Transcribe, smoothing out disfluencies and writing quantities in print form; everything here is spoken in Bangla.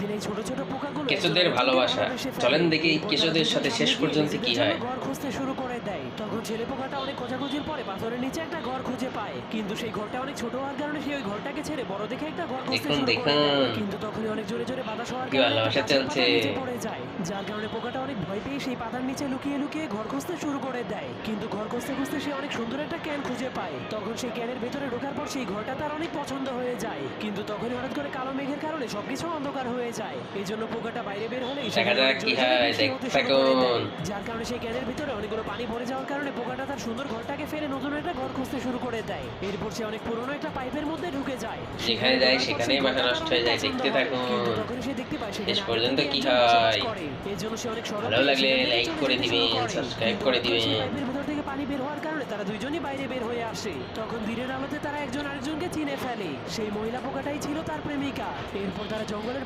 একদিন এই ছোট ছোট পোকাগুলো কেঁচোদের ভালোবাসা, চলেন দেখি কেঁচোদের সাথে শেষ পর্যন্ত কি হয়। ঘর খুঁজতে শুরু করে দেয়। তখন ছেলে পোকাটা অনেক খোঁজাখুঁজির পরে পাথরের নিচে একটা ঘর খুঁজে পায়, কিন্তু সেই ঘরটা অনেক ছোট হওয়ার কারণে সে ওই ঘরটাকে ছেড়ে বড় দেখে একটা ঘর খুঁজতে দেখুন শুরু করে দেখুন দেয়। কিন্তু তখনই অনেক জোরে জোরে বাতাস হওয়ার কি কারণে একটা ভালোবাসা গাছের চলছে। পাতার নিচে পড়ে যায়, যার কারণে পোকাটা অনেক ভয় পেয়ে সেই পাতার নিচে লুকিয়ে লুকিয়ে ঘর খুঁজতে শুরু করে দেয়। কিন্তু ঘর খুঁজতে খুঁজতে সে অনেক সুন্দর একটা ক্যান খুঁজে পায়। তখন সেই ক্যানের ভেতরে ঢোকার পর সেই ঘরটা তার অনেক পছন্দ হয়ে যায়, কিন্তু তখনই হঠাৎ করে কালো মেঘের কারণে সবকিছু অন্ধকার হয়ে যায়। এই জন্য পোকাটা বাইরে বের হলেই দেখা যাক কি হয়, দেখতে থাকুন। যার কারণে সেই ক্যানের ভিতরে অনেকগুলো পানি ভরে যাওয়ার কারণে পোকাটা তার সুন্দর ঘরটাকে ফেলে নতুন একটা ঘর খুঁজতে শুরু করে দেয়। এরপর সে অনেক পুরনো একটা পাইপের মধ্যে ঢুকে যায়। যেখানে যায় সেখানেই বাসা নষ্ট হয়ে যায়, দেখতে থাকুন তখন সে দেখতে পায় শেষ পর্যন্ত কি হয়। এই জন্য সে অনেক ভালো লাগলে লাইক করে দিবেন, সাবস্ক্রাইব করে দিবেন। পাইপের ভিতর থেকে পানি বের হওয়ার কারণে তারা দুইজনই বাইরে বের হয়ে আসে। তখন দিনের আলোতে তারা একজন আরেকজনকে চিনে ফেলে। সেই মহিলা পোকাটাই ছিল তার প্রেমিকা। এরপর তারা জঙ্গলের